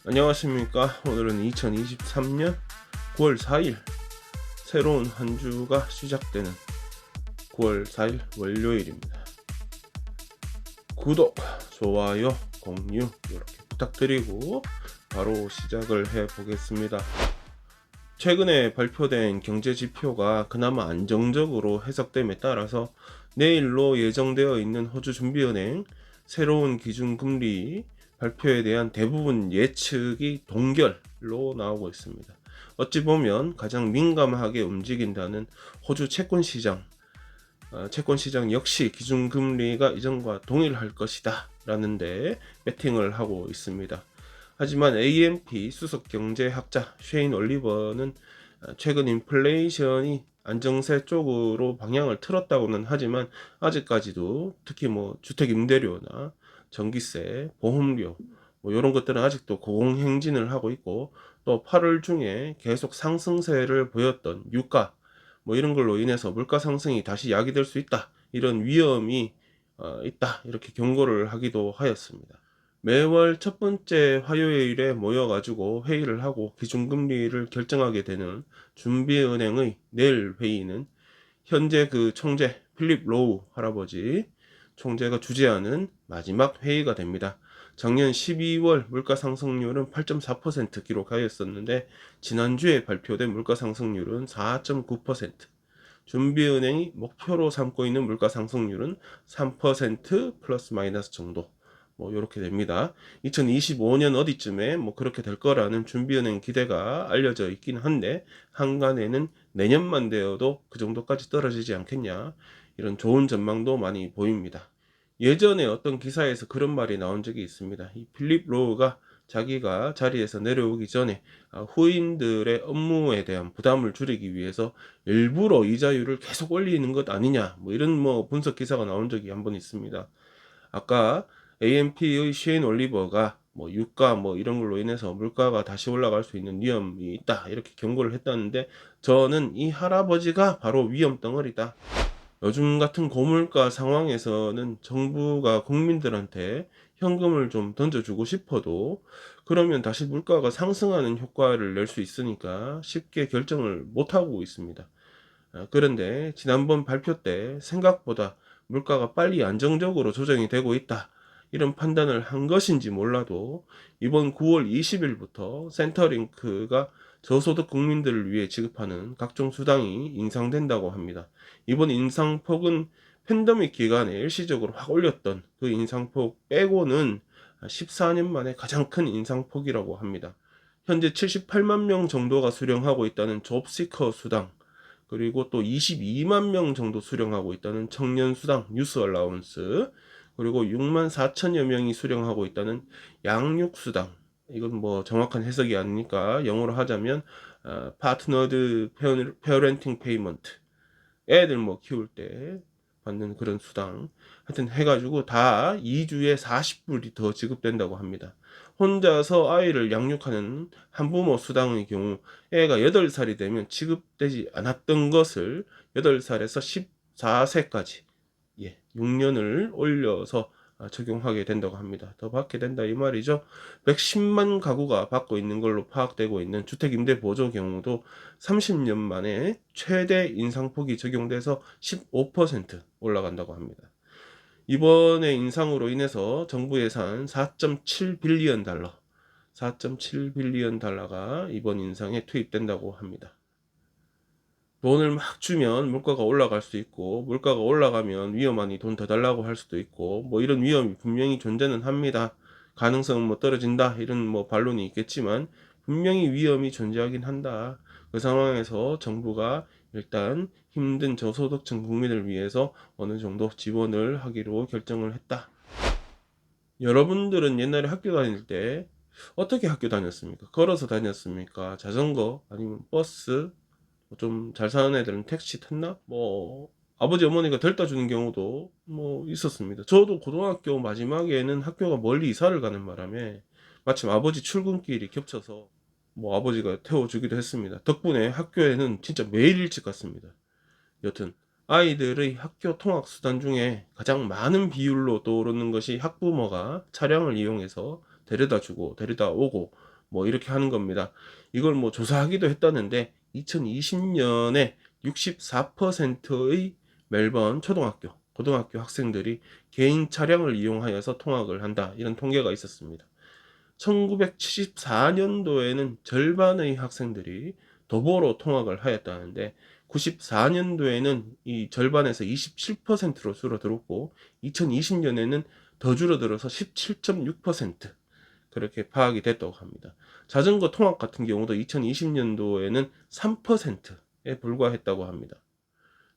안녕하십니까. 오늘은 2023년 9월 4일 새로운 한 주가 시작되는 9월 4일 월요일입니다. 구독, 좋아요, 공유 이렇게 부탁드리고 바로 시작을 해 보겠습니다. 최근에 발표된 경제 지표가 그나마 안정적으로 해석됨에 따라서 내일로 예정되어 있는 호주준비은행 새로운 기준금리 발표에 대한 대부분 예측이 동결로 나오고 있습니다. 어찌 보면 가장 민감하게 움직인다는 호주 채권 시장 역시 기준금리가 이전과 동일할 것이다 라는데 베팅을 하고 있습니다. 하지만 AMP 수석 경제학자 쉐인 올리버는 최근 인플레이션이 안정세 쪽으로 방향을 틀었다고는 하지만 아직까지도 특히 주택 임대료나 전기세, 보험료 이런 것들은 아직도 고공행진을 하고 있고, 또 8월 중에 계속 상승세를 보였던 유가 이런 걸로 인해서 물가 상승이 다시 야기될 수 있다, 이런 위험이 있다, 이렇게 경고를 하기도 하였습니다. 매월 첫 번째 화요일에 모여가지고 회의를 하고 기준금리를 결정하게 되는 준비은행의 내일 회의는 현재 그 총재 필립 로우 할아버지 총재가 주재하는 마지막 회의가 됩니다. 작년 12월 물가 상승률은 8.4% 기록하였었는데, 지난주에 발표된 물가 상승률은 4.9%, 준비은행이 목표로 삼고 있는 물가 상승률은 3% 플러스 마이너스 정도, 이렇게 됩니다. 2025년 어디쯤에 그렇게 될 거라는 준비은행 기대가 알려져 있긴 한데, 한간에는 내년만 되어도 그 정도까지 떨어지지 않겠냐, 이런 좋은 전망도 많이 보입니다. 예전에 어떤 기사에서 그런 말이 나온 적이 있습니다. 이 필립 로우가 자기가 자리에서 내려오기 전에 후임들의 업무에 대한 부담을 줄이기 위해서 일부러 이자율을 계속 올리는 것 아니냐, 이런 분석 기사가 나온 적이 한번 있습니다. 아까 AMP의 쉐인 올리버가 유가 이런 걸로 인해서 물가가 다시 올라갈 수 있는 위험이 있다, 이렇게 경고를 했다는데, 저는 이 할아버지가 바로 위험 덩어리다. 요즘 같은 고물가 상황에서는 정부가 국민들한테 현금을 좀 던져주고 싶어도 그러면 다시 물가가 상승하는 효과를 낼 수 있으니까 쉽게 결정을 못하고 있습니다. 그런데 지난번 발표 때 생각보다 물가가 빨리 안정적으로 조정이 되고 있다, 이런 판단을 한 것인지 몰라도 이번 9월 20일부터 센터링크가 저소득 국민들을 위해 지급하는 각종 수당이 인상된다고 합니다. 이번 인상폭은 팬데믹 기간에 일시적으로 확 올렸던 그 인상폭 빼고는 14년 만에 가장 큰 인상폭이라고 합니다. 현재 78만 명 정도가 수령하고 있다는 잡시커 수당, 그리고 또 22만 명 정도 수령하고 있다는 청년 수당 뉴스 얼라운스, 그리고 6만 4천여 명이 수령하고 있다는 양육 수당, 이건 정확한 해석이 아니니까 영어로 하자면 파트너드 페어렌팅 페이먼트, 애들 키울 때 받는 그런 수당, 하여튼 해가지고 다 2주에 40불이 더 지급된다고 합니다. 혼자서 아이를 양육하는 한부모 수당의 경우 애가 8살이 되면 지급되지 않았던 것을 8살에서 14세까지 6년을 올려서 적용하게 된다고 합니다. 더 받게 된다 이 말이죠. 110만 가구가 받고 있는 걸로 파악되고 있는 주택임대보조 경우도 30년 만에 최대 인상폭이 적용돼서 15% 올라간다고 합니다. 이번에 인상으로 인해서 정부 예산 4.7빌리언 달러, 4.7빌리언 달러가 이번 인상에 투입된다고 합니다. 돈을 막 주면 물가가 올라갈 수 있고, 물가가 올라가면 위험하니 돈 더 달라고 할 수도 있고, 이런 위험이 분명히 존재는 합니다. 가능성은 떨어진다, 이런 반론이 있겠지만 분명히 위험이 존재하긴 한다. 그 상황에서 정부가 일단 힘든 저소득층 국민을 위해서 어느 정도 지원을 하기로 결정을 했다. 여러분들은 옛날에 학교 다닐 때 어떻게 학교 다녔습니까? 걸어서 다녔습니까? 자전거? 아니면 버스? 좀 잘 사는 애들은 택시 탔나? 아버지 어머니가 데려다 주는 경우도 있었습니다. 저도 고등학교 마지막에는 학교가 멀리 이사를 가는 바람에 마침 아버지 출근길이 겹쳐서 아버지가 태워주기도 했습니다. 덕분에 학교에는 진짜 매일 일찍 갔습니다. 여튼 아이들의 학교 통학 수단 중에 가장 많은 비율로 떠오르는 것이 학부모가 차량을 이용해서 데려다 주고 데려다 오고 뭐 이렇게 하는 겁니다. 이걸 뭐 조사하기도 했다는데 2020년에 64%의 멜번 초등학교, 고등학교 학생들이 개인 차량을 이용하여서 통학을 한다, 이런 통계가 있었습니다. 1974년도에는 절반의 학생들이 도보로 통학을 하였다는데 94년도에는 이 절반에서 27%로 줄어들었고 2020년에는 더 줄어들어서 17.6% 그렇게 파악이 됐다고 합니다. 자전거 통학 같은 경우도 2020년도에는 3%에 불과했다고 합니다.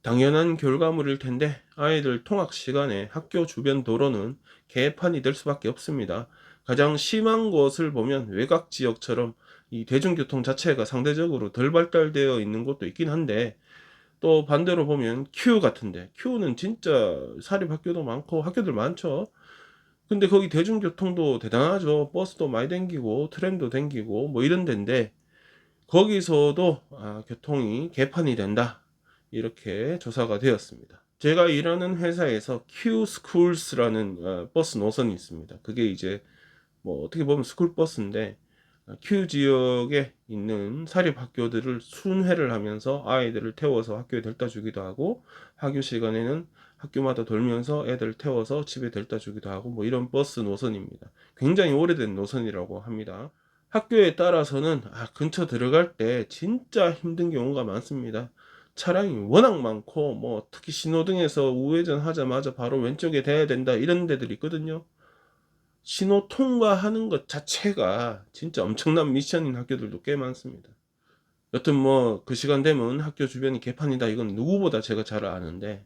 당연한 결과물일 텐데 아이들 통학 시간에 학교 주변 도로는 개판이 될 수밖에 없습니다. 가장 심한 것을 보면 외곽 지역처럼 이 대중교통 자체가 상대적으로 덜 발달되어 있는 곳도 있긴 한데, 또 반대로 보면 큐 같은데, 큐는 진짜 사립학교도 많고 학교들 많죠. 근데 거기 대중교통도 대단하죠. 버스도 많이 댕기고 트램도 댕기고 뭐 이런 데인데 거기서도 교통이 개판이 된다, 이렇게 조사가 되었습니다. 제가 일하는 회사에서 Q 스쿨스라는 버스 노선이 있습니다. 그게 이제 뭐 어떻게 보면 스쿨 버스인데 Q 지역에 있는 사립 학교들을 순회를 하면서 아이들을 태워서 학교에 데려다 주기도 하고, 학교 시간에는 학교마다 돌면서 애들 태워서 집에 데려다 주기도 하고, 뭐 이런 버스 노선입니다. 굉장히 오래된 노선이라고 합니다. 학교에 따라서는 근처 들어갈 때 진짜 힘든 경우가 많습니다. 차량이 워낙 많고, 뭐 특히 신호등에서 우회전 하자마자 바로 왼쪽에 대야 된다, 이런 데들이 있거든요. 신호 통과하는 것 자체가 진짜 엄청난 미션인 학교들도 꽤 많습니다. 여튼 뭐 그 시간 되면 학교 주변이 개판이다, 이건 누구보다 제가 잘 아는데,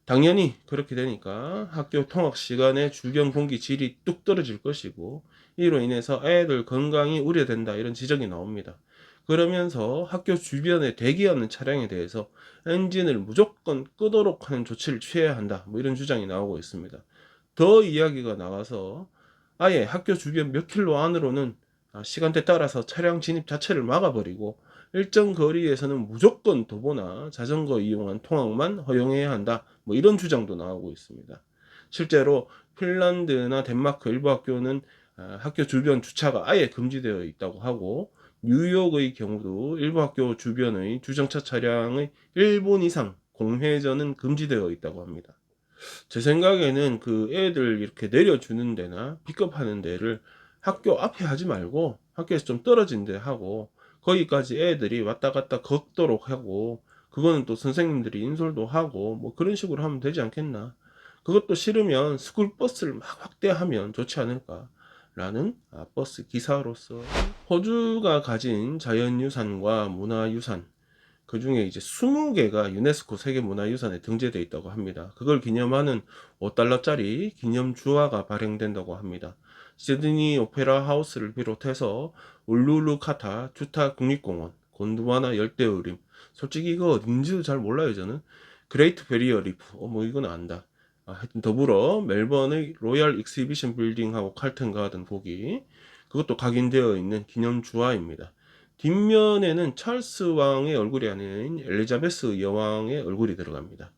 당연히 그렇게 되니까 학교 통학 시간에 주변 공기 질이 뚝 떨어질 것이고, 이로 인해서 애들 건강이 우려된다, 이런 지적이 나옵니다. 그러면서 학교 주변에 대기하는 차량에 대해서 엔진을 무조건 끄도록 하는 조치를 취해야 한다, 뭐 이런 주장이 나오고 있습니다. 더 이야기가 나와서 아예 학교 주변 몇 킬로 안으로는 시간대 따라서 차량 진입 자체를 막아버리고 일정 거리에서는 무조건 도보나 자전거 이용한 통학만 허용해야 한다, 뭐 이런 주장도 나오고 있습니다. 실제로 핀란드나 덴마크 일부 학교는 학교 주변 주차가 아예 금지되어 있다고 하고, 뉴욕의 경우도 일부 학교 주변의 주정차 차량의 1분 이상 공회전은 금지되어 있다고 합니다. 제 생각에는 그 애들 이렇게 내려주는 데나 픽업하는 데를 학교 앞에 하지 말고 학교에서 좀 떨어진 데 하고, 거기까지 애들이 왔다 갔다 걷도록 하고, 그거는 또 선생님들이 인솔도 하고 뭐 그런 식으로 하면 되지 않겠나. 그것도 싫으면 스쿨버스를 막 확대하면 좋지 않을까 라는 버스 기사로서, 호주가 가진 자연유산과 문화유산, 그 중에 이제 20개가 유네스코 세계문화유산에 등재되어 있다고 합니다. 그걸 기념하는 5달러짜리 기념 주화가 발행된다고 합니다. 시드니 오페라 하우스를 비롯해서 울루루카타 주타 국립공원, 곤드와나 열대우림, 솔직히 이거 어딘지도 잘 몰라요 저는. 그레이트 베리어 리프, 뭐 이건 안다. 하여튼 더불어 멜번의 로얄 익시비션 빌딩하고 칼튼 가든, 거기 그것도 각인되어 있는 기념 주화입니다. 뒷면에는 찰스 왕의 얼굴이 아닌 엘리자베스 여왕의 얼굴이 들어갑니다.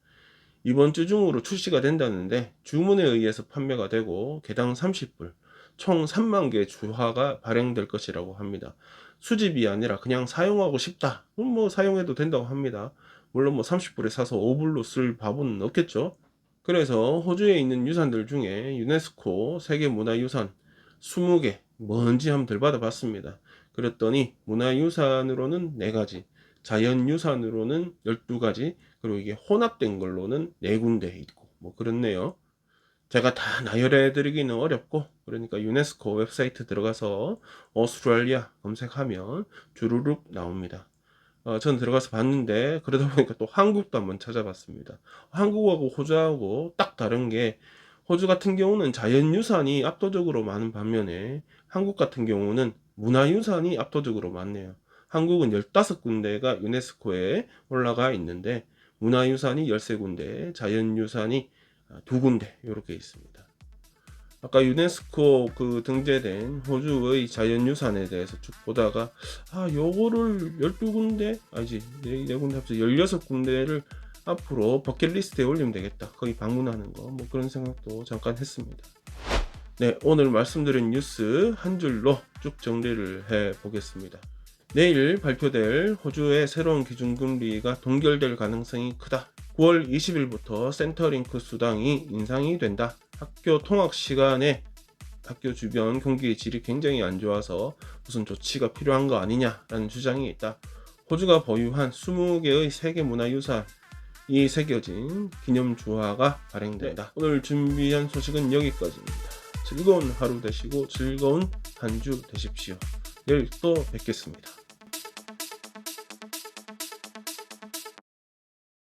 이번 주 중으로 출시가 된다는데 주문에 의해서 판매가 되고 개당 30불, 총 3만 개 주화가 발행될 것이라고 합니다. 수집이 아니라 그냥 사용하고 싶다, 그럼 뭐 사용해도 된다고 합니다. 물론 뭐 30불에 사서 5불로 쓸 밥은 없겠죠. 그래서 호주에 있는 유산들 중에 유네스코 세계문화유산 20개 뭔지 한번 들받아 봤습니다. 그랬더니 문화유산으로는 4가지, 자연유산으로는 12가지, 그리고 이게 혼합된 걸로는 4군데 있고 뭐 그렇네요. 제가 다 나열해 드리기는 어렵고, 그러니까 유네스코 웹사이트 들어가서 오스트레일리아 검색하면 주르륵 나옵니다. 전 들어가서 봤는데 그러다 보니까 또 한국도 한번 찾아봤습니다. 한국하고 호주하고 딱 다른 게, 호주 같은 경우는 자연유산이 압도적으로 많은 반면에 한국 같은 경우는 문화유산이 압도적으로 많네요. 한국은 15군데가 유네스코에 올라가 있는데 문화유산이 13군데, 자연유산이 2군데 이렇게 있습니다. 아까 유네스코 그 등재된 호주의 자연유산에 대해서 쭉 보다가 요거를 12군데 아니지, 네 군데 합쳐 16군데를 앞으로 버킷리스트에 올리면 되겠다, 거기 방문하는 거, 뭐 그런 생각도 잠깐 했습니다. 네, 오늘 말씀드린 뉴스 한 줄로 쭉 정리를 해 보겠습니다. 내일 발표될 호주의 새로운 기준금리가 동결될 가능성이 크다. 9월 20일부터 센터링크 수당이 인상이 된다. 학교 통학 시간에 학교 주변 경기의 질이 굉장히 안 좋아서 무슨 조치가 필요한 거 아니냐라는 주장이 있다. 호주가 보유한 20개의 세계문화유산이 새겨진 기념주화가 발행된다. 오늘 준비한 소식은 여기까지입니다. 즐거운 하루 되시고 즐거운 한 주 되십시오. 내일 또 뵙겠습니다.